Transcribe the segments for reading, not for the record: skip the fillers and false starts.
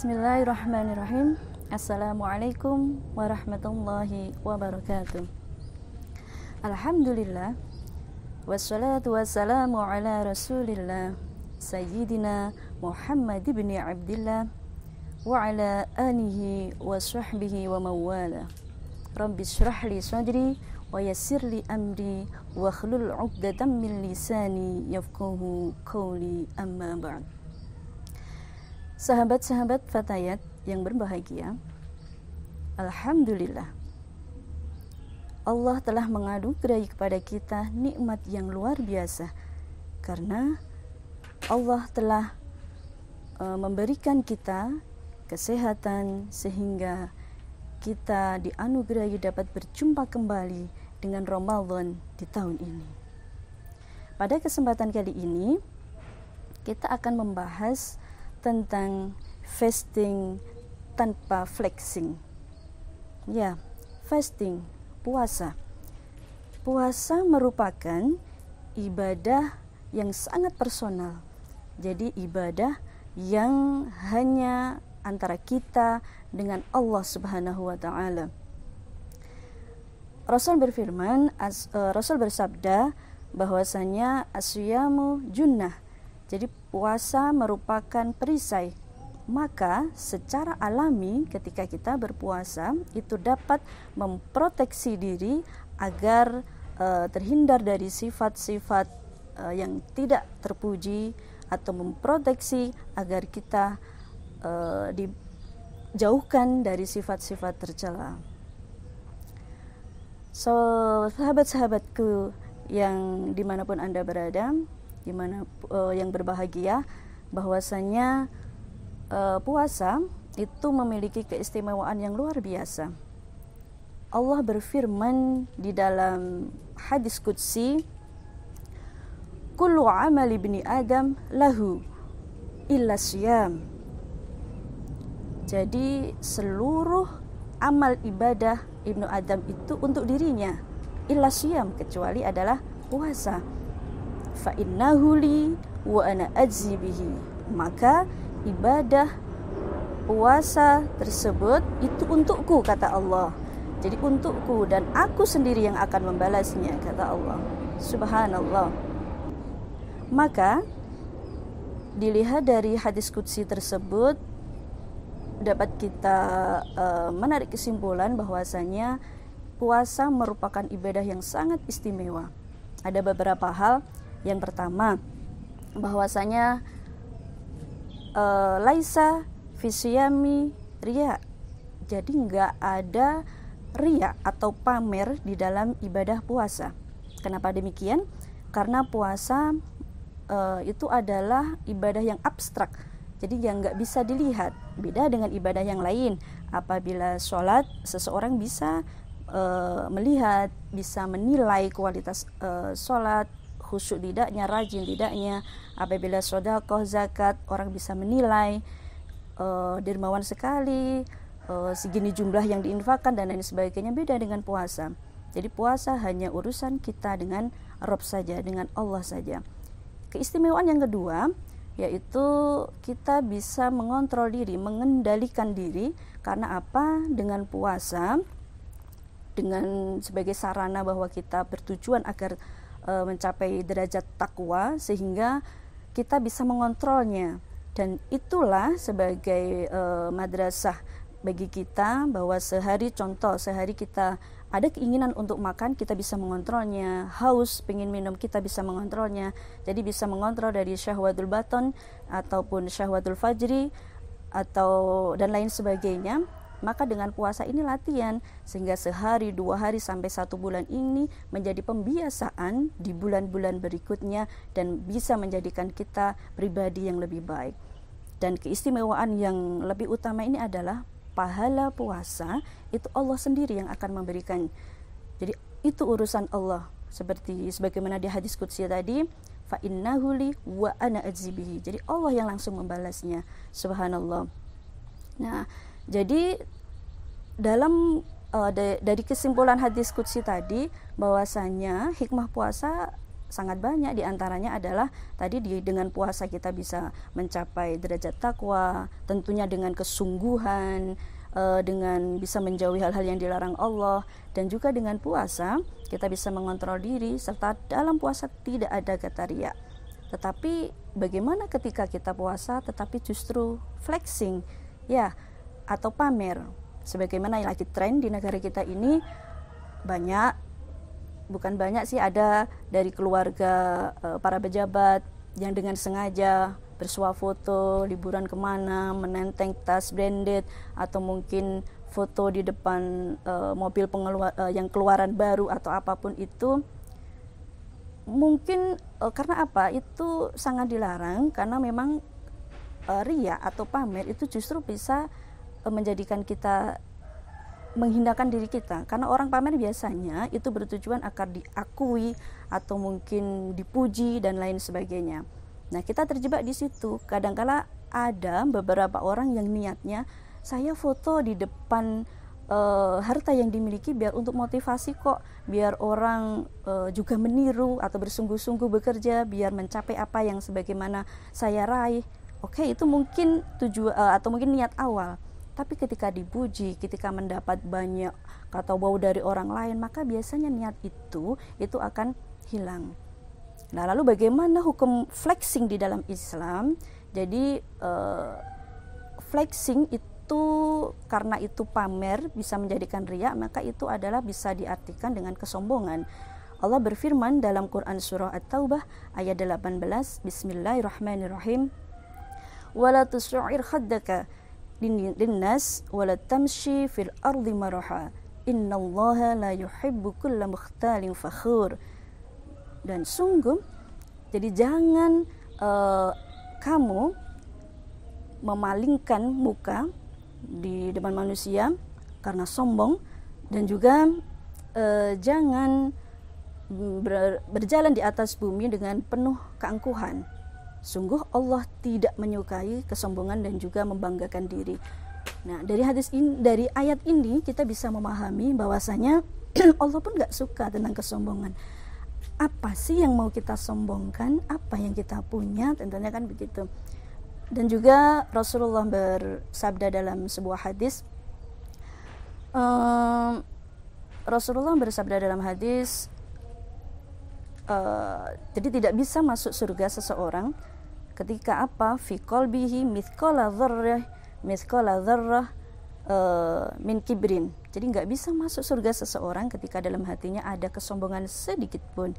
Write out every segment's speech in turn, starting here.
Bismillahirrahmanirrahim. Assalamualaikum warahmatullahi wabarakatuh. Alhamdulillah, wassalatu wassalamu ala rasulillah Sayyidina Muhammad ibn Abdillah wa ala alihi wa sahbihi wa mawala. Rabbi syrah li sadri wa yassir li amri wa khlul 'uqdatam min lisani yafqahu qawli, amma ba'd. Sahabat-sahabat Fatayat yang berbahagia, alhamdulillah, Allah telah menganugerahi kepada kita nikmat yang luar biasa, karena Allah telah memberikan kita kesehatan sehingga kita dianugerahi dapat berjumpa kembali dengan Ramadan di tahun ini. Pada kesempatan kali ini kita akan membahas tentang fasting tanpa flexing. Ya, fasting, puasa. Puasa merupakan ibadah yang sangat personal. Jadi ibadah yang hanya antara kita dengan Allah Subhanahu wa taala. Rasul berfirman, Rasul bersabda bahwasanya asyamu junnah. Jadi puasa merupakan perisai. Maka secara alami ketika kita berpuasa itu dapat memproteksi diri agar terhindar dari sifat-sifat yang tidak terpuji, atau memproteksi agar kita dijauhkan dari sifat-sifat tercela. So, sahabat-sahabatku yang dimanapun Anda berada, yang berbahagia, bahwasanya puasa itu memiliki keistimewaan yang luar biasa. Allah berfirman di dalam hadis qudsi, kullu amali ibni adam lahu illa syiyam. Jadi seluruh amal ibadah ibnu Adam itu untuk dirinya, illa syiyam, kecuali adalah puasa. Fa innahu li wa ana ajzi bihi. Maka ibadah puasa tersebut itu untukku, kata Allah. Jadi untukku dan aku sendiri yang akan membalasnya, kata Allah. Subhanallah. Maka dilihat dari hadis qudsi tersebut dapat kita menarik kesimpulan bahwasanya puasa merupakan ibadah yang sangat istimewa. Ada beberapa hal. Yang pertama, bahwasanya laisa fisyami riya. Jadi enggak ada riya atau pamer di dalam ibadah puasa. Kenapa demikian? Karena puasa itu adalah ibadah yang abstrak. Jadi yang enggak bisa dilihat. Beda dengan ibadah yang lain. Apabila sholat, seseorang bisa melihat, bisa menilai kualitas sholat, khusyuk tidaknya, rajin tidaknya. Apabila sedekah, zakat, orang bisa menilai dermawan sekali, segini jumlah yang diinfakkan dan lain sebagainya. Beda dengan puasa. Jadi puasa hanya urusan kita dengan Rabb saja, dengan Allah saja. Keistimewaan yang kedua yaitu kita bisa mengontrol diri, mengendalikan diri. Karena apa? Dengan puasa, dengan sebagai sarana bahwa kita bertujuan agar mencapai derajat takwa, sehingga kita bisa mengontrolnya. Dan itulah sebagai madrasah bagi kita, bahwa sehari kita ada keinginan untuk makan, kita bisa mengontrolnya. Haus, pengen minum, kita bisa mengontrolnya. Jadi bisa mengontrol dari syahwatul baton ataupun syahwatul fajri atau dan lain sebagainya. Maka dengan puasa ini latihan, sehingga sehari, 2 hari, sampai 1 bulan ini menjadi pembiasaan di bulan-bulan berikutnya, dan bisa menjadikan kita pribadi yang lebih baik. Dan keistimewaan yang lebih utama ini adalah pahala puasa itu Allah sendiri yang akan memberikan. Jadi itu urusan Allah, sebagaimana di hadis qudsi tadi, fa innahu li wa ana ajzi bihi. Jadi Allah yang langsung membalasnya. Subhanallah. Nah, jadi dari kesimpulan hadis qudsi tadi, bahwasanya hikmah puasa sangat banyak. Di antaranya adalah tadi dengan puasa kita bisa mencapai derajat takwa, tentunya dengan kesungguhan, dengan bisa menjauhi hal-hal yang dilarang Allah, dan juga dengan puasa kita bisa mengontrol diri, serta dalam puasa tidak ada kata riya. Tetapi bagaimana ketika kita puasa tetapi justru flexing ya, atau pamer, sebagaimana yang lagi tren di negara kita ini. Bukan banyak sih, ada dari keluarga para pejabat yang dengan sengaja bersuah foto liburan kemana, menenteng tas branded, atau mungkin foto di depan mobil yang keluaran baru atau apapun itu. Mungkin karena apa? Itu sangat dilarang, karena memang riya atau pamer itu justru bisa menjadikan kita menghindarkan diri kita, karena orang pamer biasanya itu bertujuan agar diakui atau mungkin dipuji dan lain sebagainya. Nah, kita terjebak di situ. Kadangkala ada beberapa orang yang niatnya saya foto di depan harta yang dimiliki biar untuk motivasi kok, biar orang juga meniru atau bersungguh-sungguh bekerja biar mencapai apa yang sebagaimana saya raih. Oke, itu mungkin atau mungkin niat awal. Tapi ketika dipuji, ketika mendapat banyak kata wow dari orang lain, maka biasanya niat itu akan hilang. Nah, lalu bagaimana hukum flexing di dalam Islam? Jadi flexing itu karena itu pamer bisa menjadikan riya, maka itu adalah bisa diartikan dengan kesombongan. Allah berfirman dalam Quran surah At-Taubah ayat 18, Bismillahirrahmanirrahim. Wala tus'ir khaddaka linnas wala tamshi fil ardi maraha innallaha la yuhibbu kulla mukhtalin fakhur. Dan sungguh, jadi jangan kamu memalingkan muka di depan manusia karena sombong, dan juga jangan berjalan di atas bumi dengan penuh keangkuhan. Sungguh Allah tidak menyukai kesombongan dan juga membanggakan diri. Nah, dari dari ayat ini kita bisa memahami bahwasanya Allah pun gak suka tentang kesombongan. Apa sih yang mau kita sombongkan? Apa yang kita punya? Tentunya kan begitu. Dan juga Rasulullah bersabda dalam sebuah hadis, jadi tidak bisa masuk surga seseorang ketika apa? Fi qalbihi mithqala dzarrah min kibrin. Jadi nggak bisa masuk surga seseorang ketika dalam hatinya ada kesombongan sedikit pun.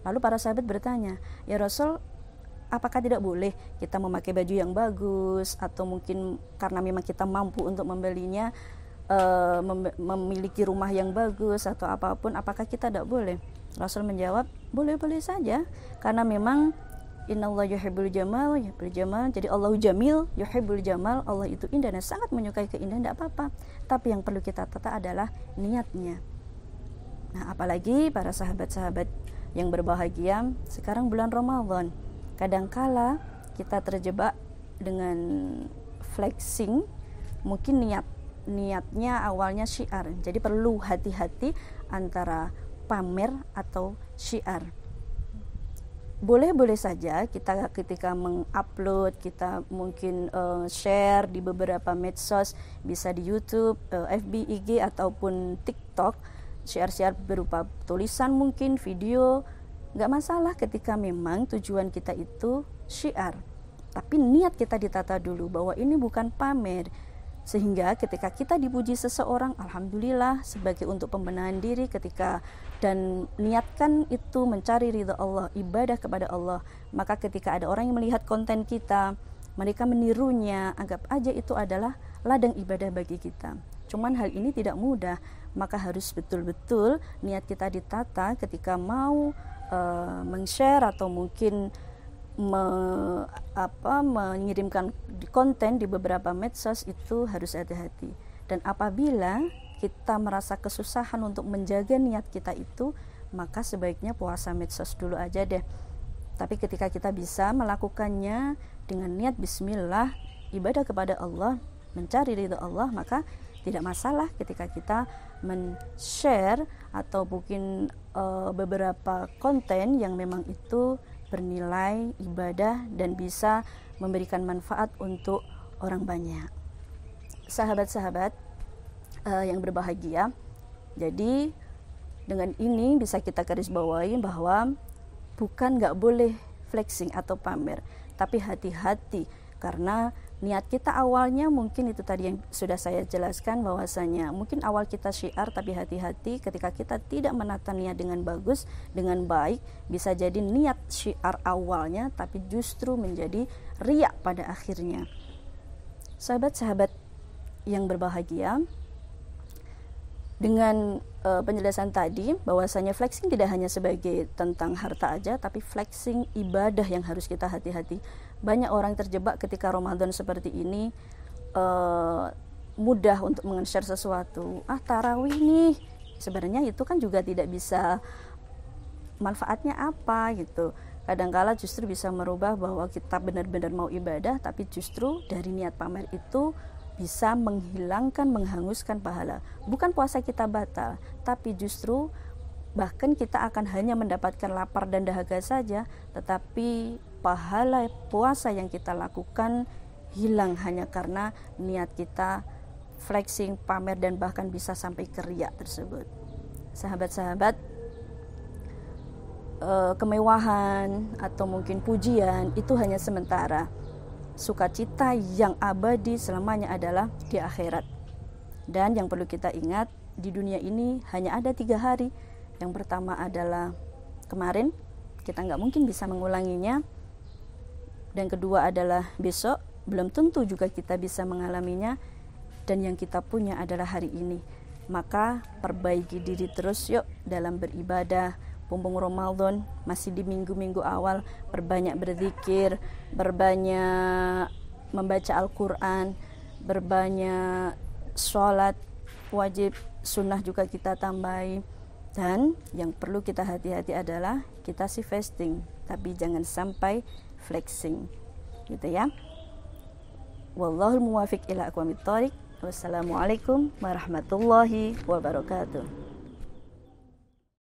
Lalu para sahabat bertanya, ya Rasul, apakah tidak boleh kita memakai baju yang bagus, atau mungkin karena memang kita mampu untuk membelinya, memiliki rumah yang bagus atau apapun, apakah kita tidak boleh? Rasul menjawab, boleh-boleh saja, karena memang innallaha yuhibbul jamal, jadi Allahu jamil, yuhibbul jamal, Allah itu indah dan sangat menyukai keindahan, tidak apa-apa. Tapi yang perlu kita tata adalah niatnya. Nah, apalagi para sahabat-sahabat yang berbahagia, sekarang bulan Ramadan, kadangkala kita terjebak dengan flexing, mungkin niatnya awalnya syiar. Jadi perlu hati-hati antara pamer atau syiar. Boleh-boleh saja kita ketika mengupload, kita mungkin share di beberapa medsos, bisa di YouTube, FB, IG ataupun TikTok, share berupa tulisan mungkin, video, nggak masalah ketika memang tujuan kita itu syiar. Tapi niat kita ditata dulu bahwa ini bukan pamer, sehingga ketika kita dipuji seseorang, alhamdulillah sebagai untuk pembenahan diri dan niatkan itu mencari ridha Allah, ibadah kepada Allah. Maka ketika ada orang yang melihat konten kita, mereka menirunya, anggap aja itu adalah ladang ibadah bagi kita. Cuman hal ini tidak mudah, maka harus betul-betul niat kita ditata ketika mau meng-share atau mungkin mengirimkan konten di beberapa medsos, itu harus hati-hati. Dan apabila kita merasa kesusahan untuk menjaga niat kita itu, maka sebaiknya puasa medsos dulu aja deh. Tapi ketika kita bisa melakukannya dengan niat bismillah, ibadah kepada Allah, mencari ridha Allah, maka tidak masalah ketika kita men-share atau mungkin beberapa konten yang memang itu bernilai ibadah dan bisa memberikan manfaat untuk orang banyak. Sahabat-sahabat yang berbahagia, jadi dengan ini bisa kita garis bawahi bahwa bukan nggak boleh flexing atau pamer, tapi hati-hati karena niat kita awalnya mungkin itu tadi yang sudah saya jelaskan, bahwasanya mungkin awal kita syiar, tapi hati-hati ketika kita tidak menata niat dengan bagus, dengan baik, bisa jadi niat syiar awalnya tapi justru menjadi riya pada akhirnya. Sahabat-sahabat yang berbahagia, dengan penjelasan tadi bahwasanya flexing tidak hanya sebagai tentang harta aja, tapi flexing ibadah yang harus kita hati-hati. Banyak orang terjebak ketika Ramadan seperti ini, mudah untuk men-share sesuatu. Tarawih nih, sebenarnya itu kan juga tidak bisa manfaatnya apa gitu. Kadangkala justru bisa merubah bahwa kita benar-benar mau ibadah, tapi justru dari niat pamer itu bisa menghilangkan, menghanguskan pahala. Bukan puasa kita batal, tapi justru bahkan kita akan hanya mendapatkan lapar dan dahaga saja, tetapi pahala puasa yang kita lakukan hilang hanya karena niat kita flexing, pamer, dan bahkan bisa sampai ke riya tersebut. Sahabat-sahabat, kemewahan atau mungkin pujian itu hanya sementara. Sukacita yang abadi selamanya adalah di akhirat. Dan yang perlu kita ingat, di dunia ini hanya ada 3 hari. Yang pertama adalah kemarin, kita nggak mungkin bisa mengulanginya. Dan kedua adalah besok, belum tentu juga kita bisa mengalaminya. Dan yang kita punya adalah hari ini. Maka perbaiki diri terus yuk dalam beribadah. Mumpung Ramadan masih di minggu-minggu awal, berbanyak berzikir, berbanyak membaca Al-Quran, berbanyak sholat wajib, sunnah juga kita tambahi. Dan yang perlu kita hati-hati adalah kita sih fasting, tapi jangan sampai flexing, gitu ya. Wallahul muwafiq ila aqwamit thoriq. Wassalamualaikum warahmatullahi wabarakatuh.